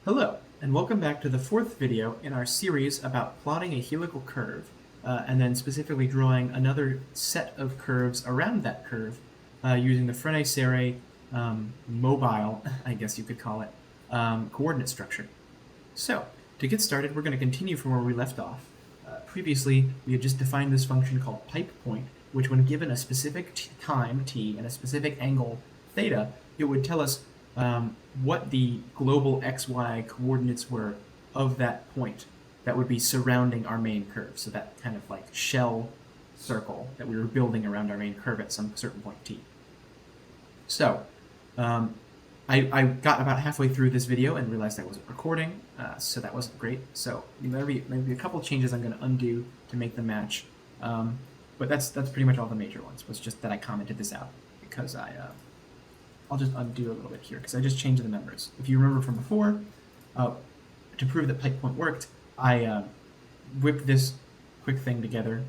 Hello, and welcome back to the fourth video in our series about plotting a helical curve, and then specifically drawing another set of curves around that curve using the Frene-Serre mobile, I guess you could call it, coordinate structure. So, to get started, we're going to continue from where we left off. Previously, we had just defined this function called pipe point, which when given a specific time, t, and a specific angle, theta, it would tell us what the global xy coordinates were of that point that would be surrounding our main curve. So that kind of like shell circle that we were building around our main curve at some certain point t. So I got about halfway through this video and realized I wasn't recording, so that wasn't great. So maybe a couple changes I'm going to undo to make them match. But that's pretty much all the major ones, was just that I commented this out because I'll just undo a little bit here because I just changed the numbers. If you remember from before, to prove that pipe point worked, I whipped this quick thing together,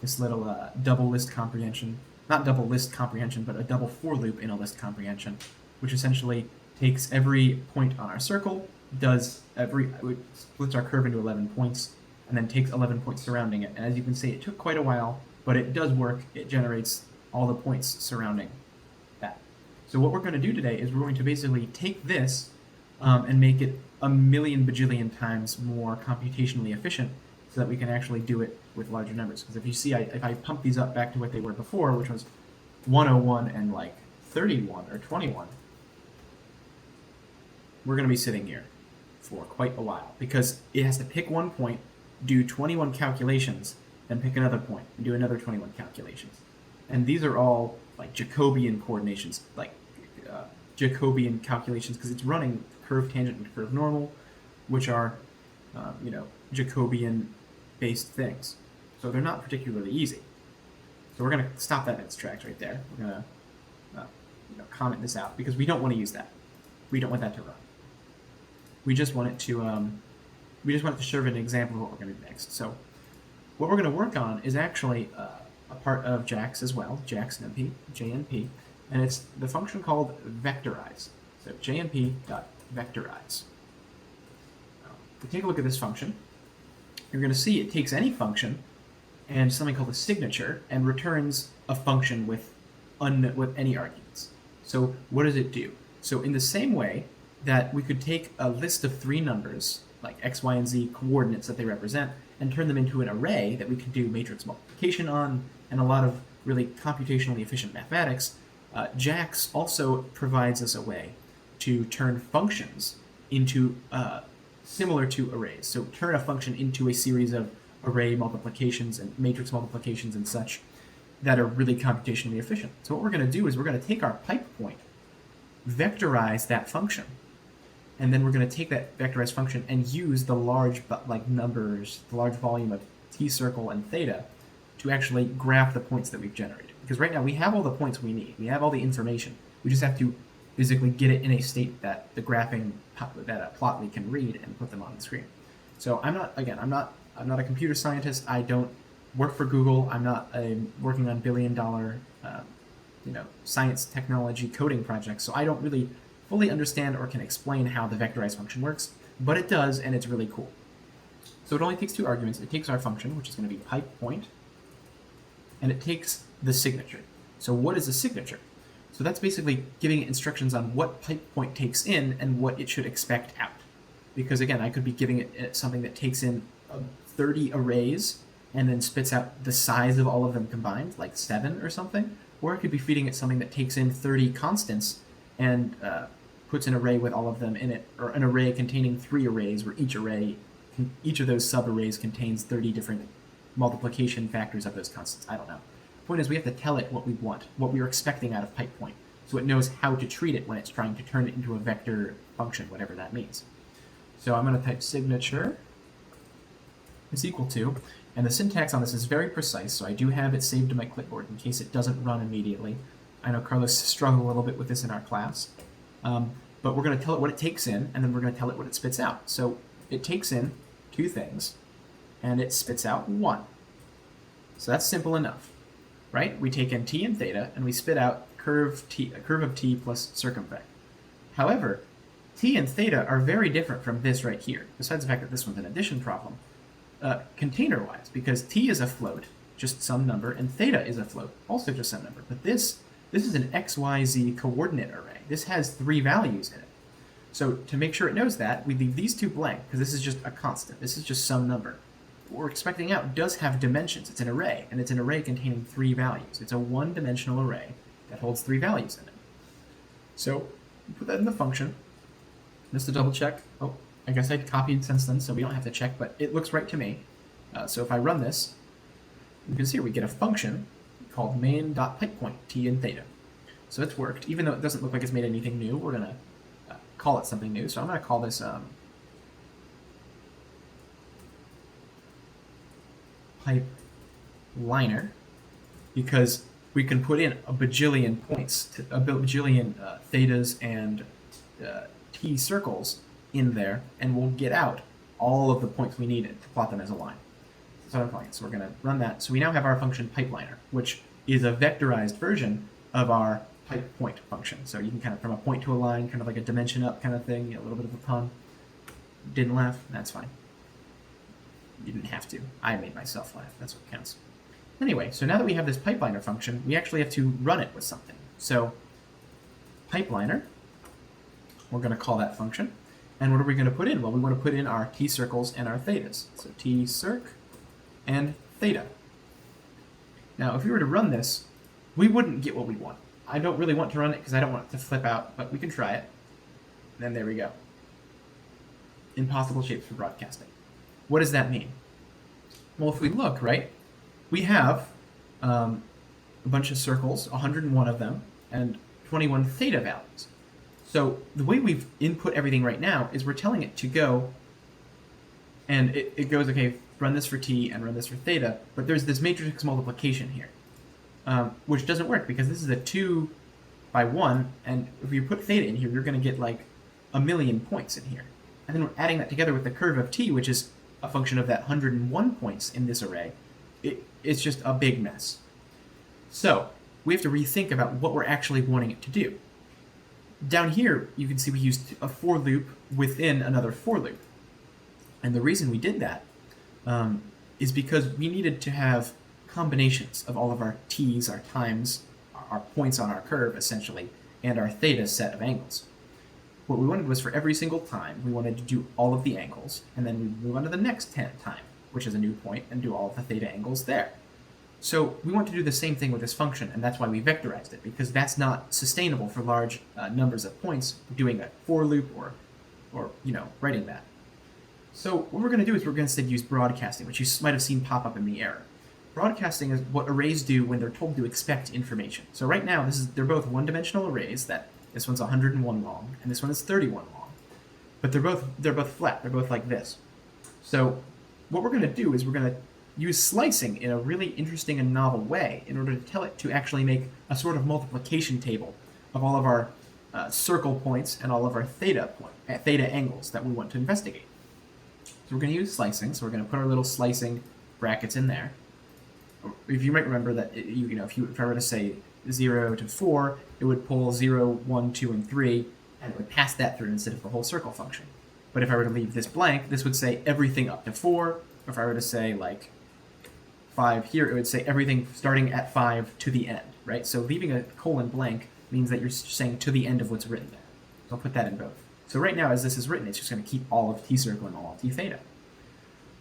this little double list comprehension. Not double list comprehension, but a double for loop in a list comprehension, which essentially takes every point on our circle, splits our curve into 11 points, and then takes 11 points surrounding it. And as you can see, it took quite a while, but it does work. It generates all the points surrounding that. So what we're going to do today is we're going to basically take this and make it a million bajillion times more computationally efficient so that we can actually do it with larger numbers. Because if you see, if I pump these up back to what they were before, which was 101 and like 31 or 21, we're going to be sitting here for quite a while because it has to pick one point, do 21 calculations, then pick another point and do another 21 calculations. And these are all like Jacobian coordinations, like Jacobian calculations, because it's running curve tangent and curve normal, which are, Jacobian-based things. So they're not particularly easy. So we're going to stop that in its tracks right there. We're going to comment this out because we don't want to use that. We don't want that to run. We just want it to serve an example of what we're going to do next. So what we're going to work on is actually a part of JAX as well, JAX NP, JNP, and it's the function called vectorize. So JNP.vectorize. If we take a look at this function, you're going to see it takes any function and something called a signature and returns a function with any arguments. So what does it do? So in the same way that we could take a list of three numbers, like x, y, and z coordinates that they represent, and turn them into an array that we could do matrix multiplication on, and a lot of really computationally efficient mathematics, JAX also provides us a way to turn functions into similar to arrays. So turn a function into a series of array multiplications and matrix multiplications and such that are really computationally efficient. So what we're going to do is we're going to take our pipe point, vectorize that function, and then we're going to take that vectorized function and use the large numbers, the large volume of t circle and theta to actually graph the points that we've generated. Because right now we have all the points we need. We have all the information. We just have to physically get it in a state that the graphing that Plotly can read and put them on the screen. So I'm not a computer scientist. I don't work for Google. I'm not working on billion-dollar science technology coding projects. So I don't really fully understand or can explain how the vectorized function works, but it does, and it's really cool. So it only takes two arguments. It takes our function, which is going to be pipe point, and it takes the signature. So what is a signature? So that's basically giving it instructions on what pipe point takes in and what it should expect out. Because again, I could be giving it something that takes in 30 arrays and then spits out the size of all of them combined, like 7 or something. Or I could be feeding it something that takes in 30 constants and puts an array with all of them in it, or an array containing 3 arrays, where each of those sub-arrays contains 30 different multiplication factors of those constants. I don't know. The point is we have to tell it what we want, what we're expecting out of pipe point, so it knows how to treat it when it's trying to turn it into a vector function, whatever that means. So I'm going to type signature is equal to, and the syntax on this is very precise, so I do have it saved to my clipboard in case it doesn't run immediately. I know Carlos struggled a little bit with this in our class, but we're going to tell it what it takes in, and then we're going to tell it what it spits out. So it takes in 2 things, and it spits out 1. So that's simple enough, right? We take in t and theta, and we spit out a curve of t plus circumvect. However, t and theta are very different from this right here, besides the fact that this one's an addition problem, container-wise, because t is a float, just some number, and theta is a float, also just some number. But this is an XYZ coordinate array. This has 3 values in it. So to make sure it knows that, we leave these 2 blank, because this is just a constant. This is just some number. What we're expecting out does have dimensions. It's an array, and it's an array containing 3 values. It's a one-dimensional array that holds 3 values in it. So put that in the function. Just to double check. Oh, I guess I copied since then, so we don't have to check, but it looks right to me. So if I run this, you can see we get a function called main.typePoint, t and theta. So it's worked. Even though it doesn't look like it's made anything new, we're going to call it something new. So I'm going to call this pipe liner, because we can put in a bajillion points, a bajillion thetas and t circles in there, and we'll get out all of the points we needed to plot them as a line. That's what I'm calling it. So we're going to run that. So we now have our function pipeliner, which is a vectorized version of our pipe point function. So you can kind of, from a point to a line, kind of like a dimension up kind of thing, a little bit of a pun. Didn't laugh? That's fine. You didn't have to. I made myself laugh. That's what counts. Anyway, so now that we have this pipeliner function, we actually have to run it with something. So pipeliner, we're going to call that function. And what are we going to put in? Well, we want to put in our t circles and our thetas. So t circ and theta. Now, if we were to run this, we wouldn't get what we want. I don't really want to run it because I don't want it to flip out, but we can try it. And then there we go. Impossible shapes for broadcasting. What does that mean? Well, if we look, right, we have a bunch of circles, 101 of them, and 21 theta values. So the way we've input everything right now is we're telling it to go, and it goes, okay, run this for t and run this for theta, but there's this matrix multiplication here, which doesn't work because this is a 2 by 1, and if you put theta in here, you're going to get like 1,000,000 points in here. And then we're adding that together with the curve of t, which is a function of that 101 points in this array. It's just a big mess. So we have to rethink about what we're actually wanting it to do. Down here, you can see we used a for loop within another for loop. And the reason we did that is because we needed to have combinations of all of our t's, our times, our points on our curve, essentially, and our theta set of angles. What we wanted was for every single time, we wanted to do all of the angles, and then we move on to the next time, which is a new point, and do all of the theta angles there. So we want to do the same thing with this function, and that's why we vectorized it, because that's not sustainable for large numbers of points, doing a for loop or writing that. So what we're going to do is we're going to instead use broadcasting, which you might have seen pop up in the error. Broadcasting is what arrays do when they're told to expect information. So right now, they're both one-dimensional arrays. That this one's 101 long, and this one is 31 long. But they're both flat. They're both like this. So what we're going to do is we're going to use slicing in a really interesting and novel way in order to tell it to actually make a sort of multiplication table of all of our circle points and all of our theta angles that we want to investigate. So we're going to use slicing. So we're going to put our little slicing brackets in there. If you might remember that, if I were to say 0 to 4, it would pull 0, 1, 2, and 3, and it would pass that through instead of the whole circle function. But if I were to leave this blank, this would say everything up to 4. Or if I were to say, like, 5 here, it would say everything starting at 5 to the end, right? So leaving a colon blank means that you're saying to the end of what's written there. So I'll put that in both. So right now, as this is written, it's just going to keep all of t circle and all of t theta.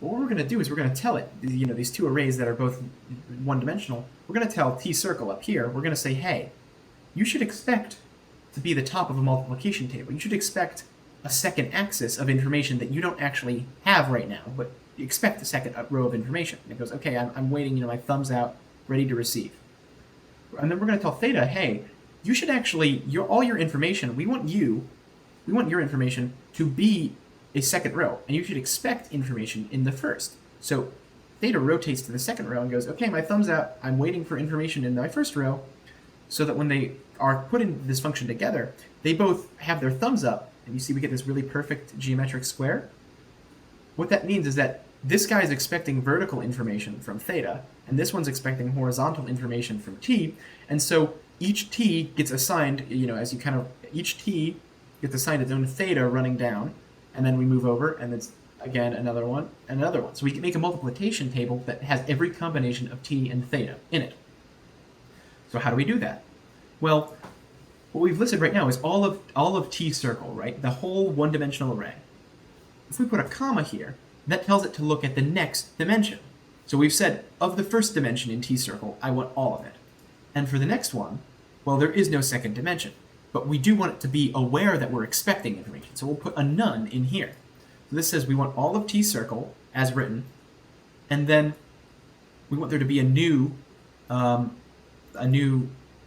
But what we're going to do is we're going to tell it, these two arrays that are both one-dimensional, we're going to tell t circle up here, we're going to say, hey, you should expect to be the top of a multiplication table. You should expect a second axis of information that you don't actually have right now, but you expect a second row of information. And it goes, okay, I'm waiting, my thumbs out, ready to receive. And then we're going to tell theta, hey, you should actually, all your information, we want your information to be a second row, and you should expect information in the first. So theta rotates to the second row and goes, okay, my thumbs out, I'm waiting for information in my first row, so that when they are put in this function together, they both have their thumbs up, and you see we get this really perfect geometric square. What that means is that this guy is expecting vertical information from theta, and this one's expecting horizontal information from t, and so each t gets assigned, each t gets assigned its own theta running down, and then we move over, and it's again another one and another one. So we can make a multiplication table that has every combination of t and theta in it. So how do we do that? Well, what we've listed right now is all of T circle, right? The whole one-dimensional array. If we put a comma here, that tells it to look at the next dimension. So we've said, of the first dimension in T circle, I want all of it. And for the next one, well, there is no second dimension. But we do want it to be aware that we're expecting information. So we'll put a none in here. So this says we want all of T circle, as written, and then we want there to be a new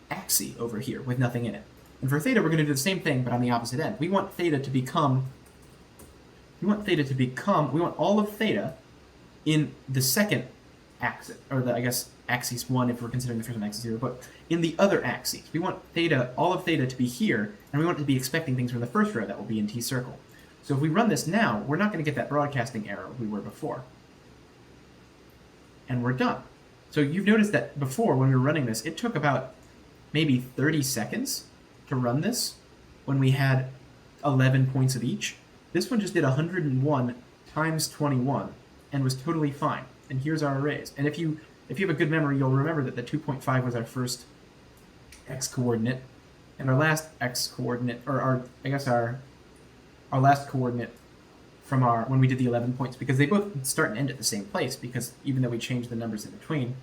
axis over here with nothing in it. And for theta, we're going to do the same thing, but on the opposite end. We want theta to become, we want all of theta in the second axis, or the, I guess, axis 1 if we're considering the first one axis 0, but in the other axes. We want theta, all of theta to be here, and we want it to be expecting things from the first row that will be in T circle. So if we run this now, we're not going to get that broadcasting error we were before. And we're done. So you've noticed that before, when we were running this, it took about maybe 30 seconds to run this when we had 11 points of each. This one just did 101 times 21 and was totally fine. And here's our arrays. And if you have a good memory, you'll remember that the 2.5 was our first x-coordinate, and our last x-coordinate, or our last coordinate from when we did the 11 points, because they both start and end at the same place, because even though we changed the numbers in between,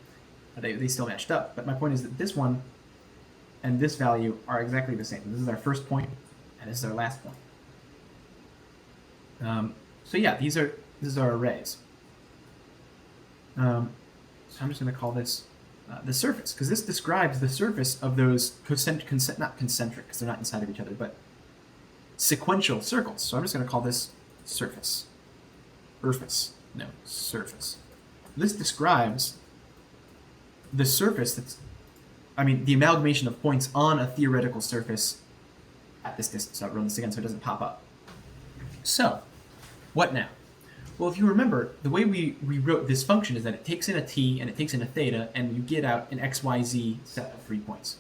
they still matched up. But my point is that this one and this value are exactly the same. This is our first point, and this is our last point. So yeah, this is our arrays. So I'm just going to call this the surface, because this describes the surface of those not concentric, because they're not inside of each other, but sequential circles. So I'm just going to call this surface. Surface. This describes the surface the amalgamation of points on a theoretical surface at this distance. So I'll run this again so it doesn't pop up. So, what now? Well, if you remember, the way we rewrote this function is that it takes in a t and it takes in a theta, and you get out an xyz set of 3 points.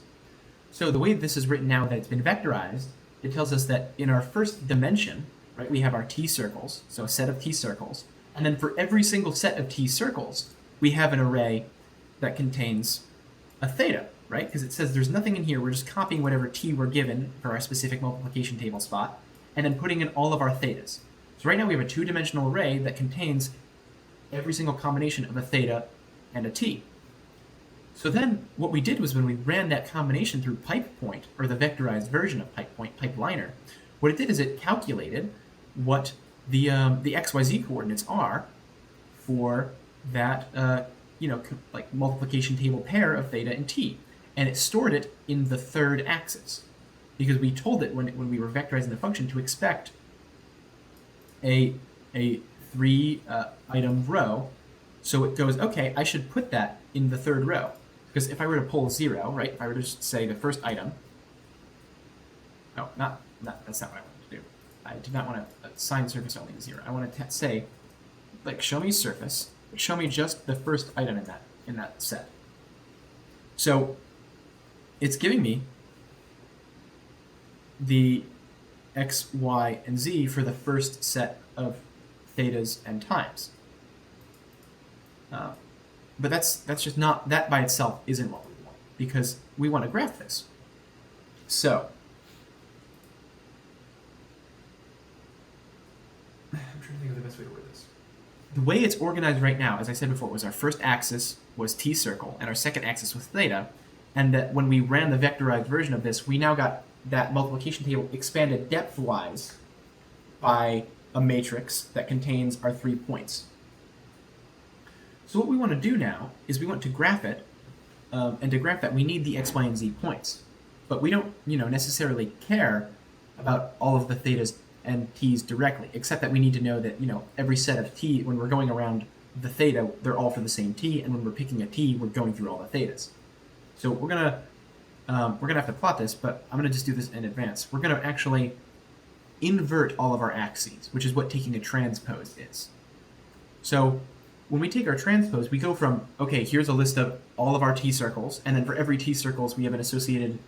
So the way this is written now that it's been vectorized, it tells us that in our first dimension, right, we have our t circles, so a set of t circles, and then for every single set of t circles, we have an array that contains a theta, right? Because it says there's nothing in here, we're just copying whatever t we're given for our specific multiplication table spot, and then putting in all of our thetas. So right now we have a two-dimensional array that contains every single combination of a theta and a t. So then what we did was when we ran that combination through pipepoint, or the vectorized version of pipepoint, pipeliner, what it did is it calculated what the xyz coordinates are for that like multiplication table pair of theta and t, and it stored it in the third axis, because we told it when we were vectorizing the function to expect a 3 item row. So it goes, okay, I should put that in the third row, because if I were to pull 0, right, if I were to just say the first item, that's not what I wanted to do. I did not want to assign surface only to 0. I want to say, like, show me surface, but show me just the first item in that set. So it's giving me the x, y, and z for the first set of thetas and times. But that's just not, that by itself isn't what we want, because we want to graph this. So I'm trying to think of the best way to word this. The way it's organized right now, as I said before, was our first axis was t circle, and our second axis was theta, and that when we ran the vectorized version of this, we now got that multiplication table expanded depth-wise by a matrix that contains our 3 points. So what we want to do now is we want to graph it, and to graph that we need the x, y, and z points. But we don't necessarily care about all of the thetas and t's directly, except that we need to know that every set of t, when we're going around the theta, they're all for the same t, and when we're picking a t, we're going through all the thetas. So we're gonna have to plot this, but I'm gonna just do this in advance. We're gonna actually invert all of our axes, which is what taking a transpose is. So when we take our transpose, we go from, okay, here's a list of all of our t circles, and then for every t circles we have an associated,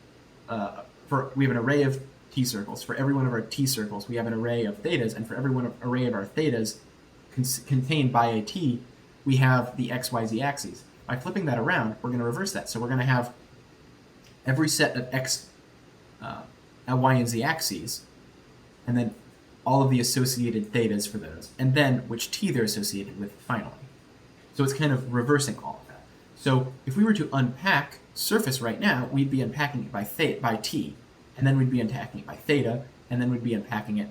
we have an array of t circles. For every one of our t circles, we have an array of thetas, and for every one array of our thetas contained by a t, we have the x, y, z axes. By flipping that around, we're going to reverse that. So we're going to have every set of x, y, and z axes, and then all of the associated thetas for those, and then which t they're associated with finally. So it's kind of reversing all of that. So if we were to unpack surface right now, we'd be unpacking it by t, and then we'd be unpacking it by theta, and then we'd be unpacking it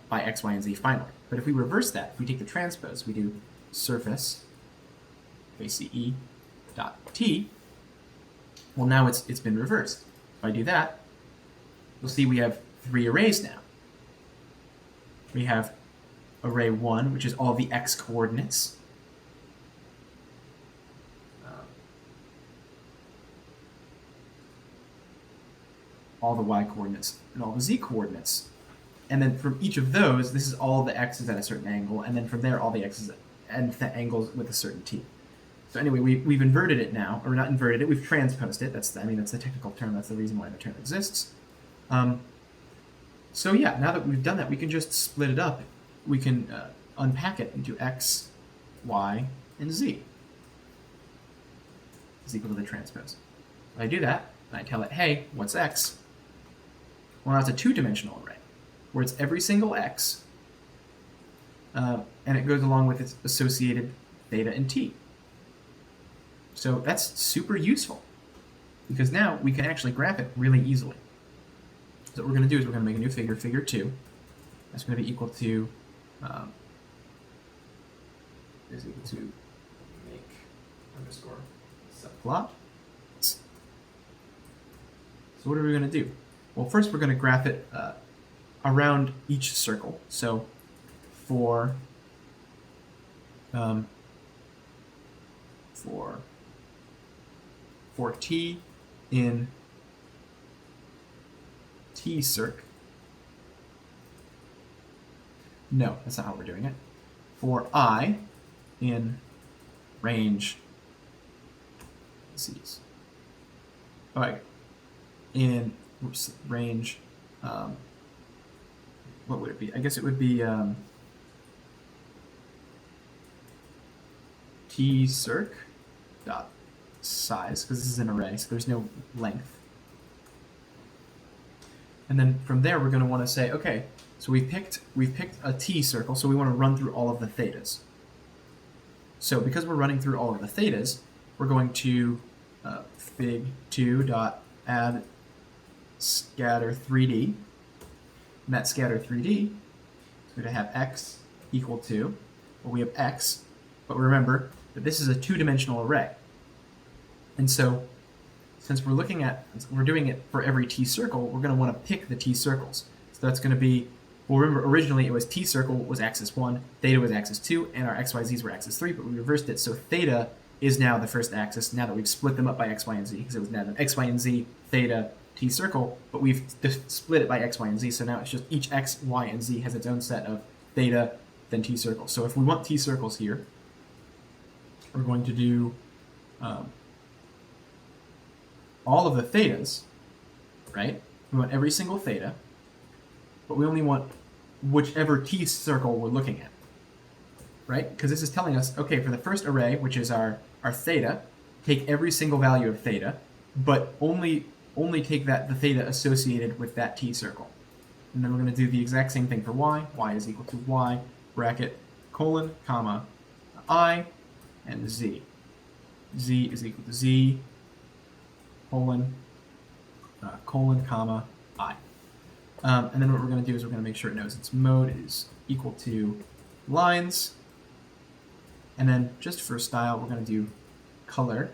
by x, y, and z finally. But if we reverse that, if we take the transpose, we do surface ACE dot t, well, now it's been reversed. If I do that, you'll see we have 3 arrays now. We have array 1, which is all the x coordinates. All the y coordinates and all the z coordinates. And then from each of those, this is all the x's at a certain angle, and then from there, all the x's and the angles with a certain t. So anyway, we've inverted it now, or not inverted it, we've transposed it. That's the technical term. That's the reason why the term exists. So yeah, now that we've done that, we can just split it up. We can unpack it into x, y, and z is equal to the transpose. If I do that, and I tell it, hey, what's x? Well, now it's a 2-dimensional array, where it's every single x, and it goes along with its associated theta and t. So that's super useful, because now we can actually graph it really easily. So what we're going to do is we're going to make a new figure, figure 2. That's going to be equal to, make underscore subplot. So what are we going to do? Well, first we're going to graph it around each circle. So for t in t circ. No, that's not how we're doing it. For I in range C's. All right. In range, what would it be? I guess it would be t circ dot size, because this is an array, so there's no length. And then from there, we're going to want to say, okay, so we've picked a t circle, so we want to run through all of the thetas. So because we're running through all of the thetas, we're going to fig2 dot add scatter 3D, and that scatter 3D is going to have x equal to, well, we have x, but remember that this is a 2-dimensional array. And so since we're doing it for every t circle, we're going to want to pick the t circles. So that's going to be, well, remember originally it was t circle was axis 1, theta was axis 2, and our x, y, z's were axis 3, but we reversed it, so theta is now the first axis, now that we've split them up by x, y, and z, because it was now an x, y, and z, theta, t circle, but we've split it by x, y, and z, so now it's just each x, y, and z has its own set of theta, then t circles. So if we want t circles here, we're going to do all of the thetas, right? We want every single theta, but we only want whichever t circle we're looking at, right? Because this is telling us, okay, for the first array, which is our theta, take every single value of theta, but only take the theta associated with that t circle. And then we're going to do the exact same thing for y. Y is equal to y, bracket, colon, comma, I, and z. Z is equal to z, colon, comma, I. And then what we're going to do is we're going to make sure it knows its mode is equal to lines. And then just for style, we're going to do color.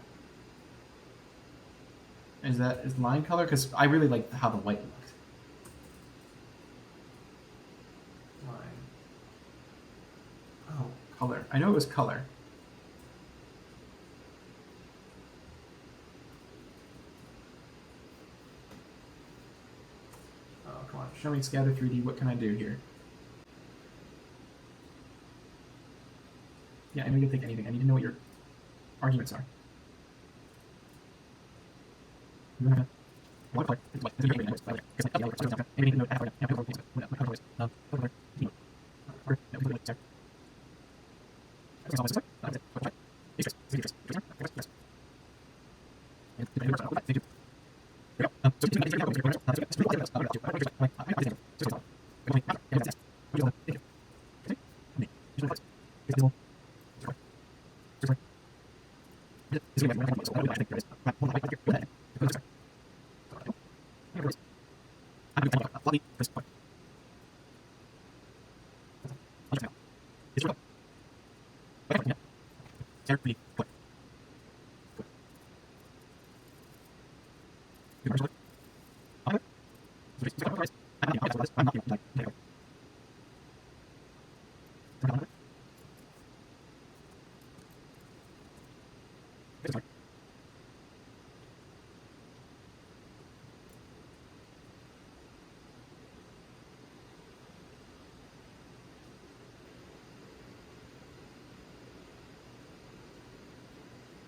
Is line color? Because I really like how the white looked. Line. Oh, color. I know it was color. Oh, come on. Show me scatter 3D. What can I do here? Yeah, I know you can think anything. I need to know what your arguments are.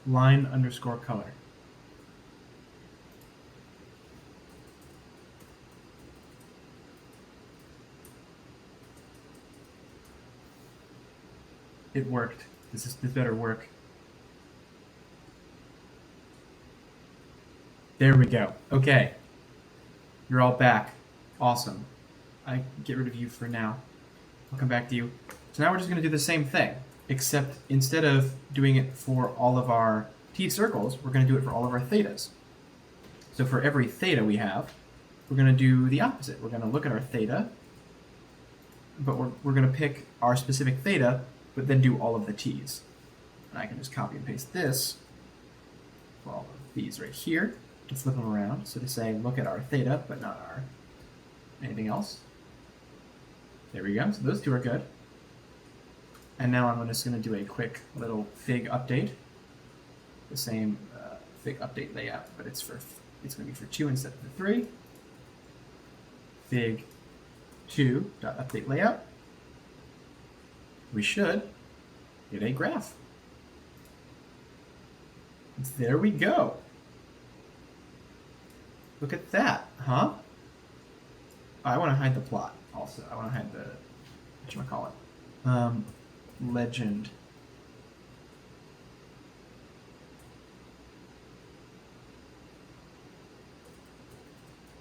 Line underscore color. It worked. This better work. There we go. Okay. You're all back. Awesome. I get rid of you for now. I'll come back to you. So now we're just going to do the same thing, except instead of doing it for all of our T circles, we're going to do it for all of our thetas. So for every theta we have, we're going to do the opposite. We're going to look at our theta, but we're going to pick our specific theta, but then do all of the T's. And I can just copy and paste this for all of these right here and flip them around. So to say, look at our theta, but not our anything else. There we go. So those two are good. And now I'm just going to do a quick little fig update. The same fig update layout, but it's going to be for 2 instead of the 3. Fig 2.update layout. We should get a graph. There we go. Look at that, huh? I want to hide the plot also. I want to hide the, whatchamacallit, legend.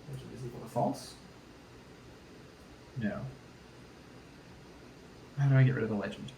Legend is equal to false? No. How do I get rid of the legend?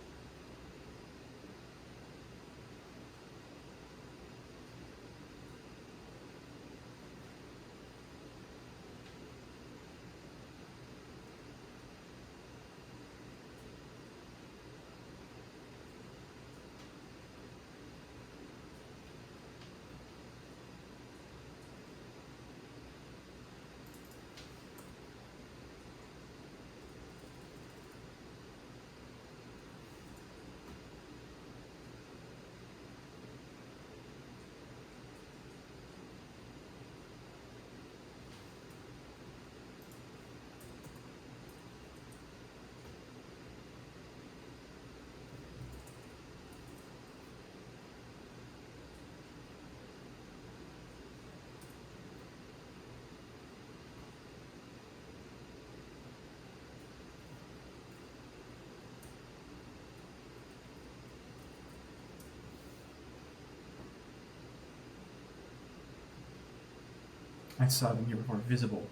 I saw them here before. Visible.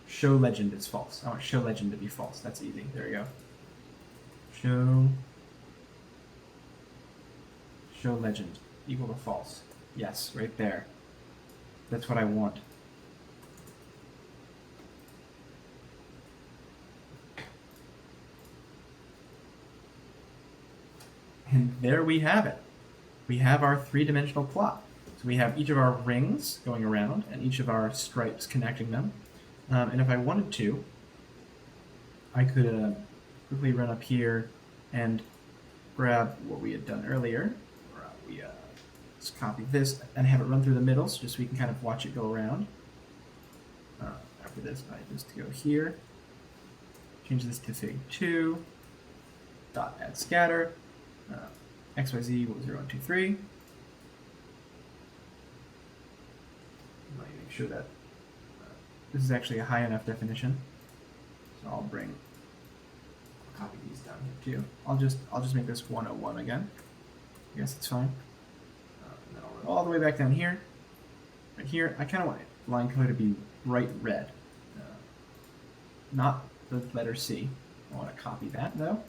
Show legend is false. I want show legend to be false. That's easy. There we go. Show legend equal to false. Yes, right there. That's what I want. And there we have it. We have our three-dimensional plot. So we have each of our rings going around and each of our stripes connecting them. And if I wanted to, I could quickly run up here and grab what we had done earlier. We just copy this and have it run through the middle, so just so we can kind of watch it go around. After this, I just go here, change this to fig 2, dot add scatter, XYZ 0, 1, 2, 3. Let me make sure that this is actually a high enough definition. So I'll copy these down here too. I'll just make this 101 again. I guess it's fine. And then I'll run all the way back down here. Right here, I kind of want line color to be bright red, not the letter C. I want to copy that though.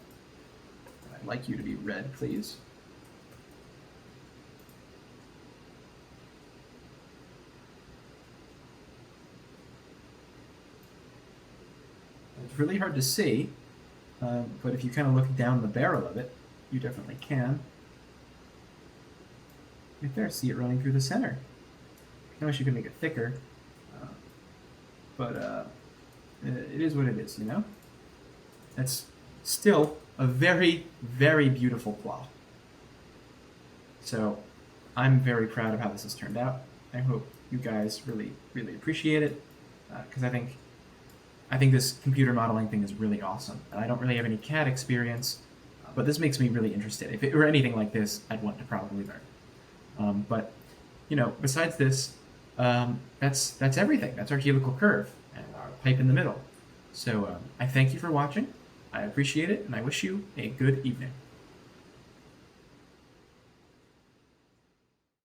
I'd like you to be red, please. It's really hard to see, but if you kind of look down the barrel of it, you definitely can. Right there, see it running through the center. I wish you could make it thicker, but it is what it is, you know? That's still a very, very beautiful plot. So I'm very proud of how this has turned out. I hope you guys really, really appreciate it, because I think this computer modeling thing is really awesome. And I don't really have any CAD experience, but this makes me really interested. If it were anything like this, I'd want to probably learn. But you know, besides this, that's everything. That's our helical curve and our pipe in the middle. So I thank you for watching. I appreciate it, and I wish you a good evening.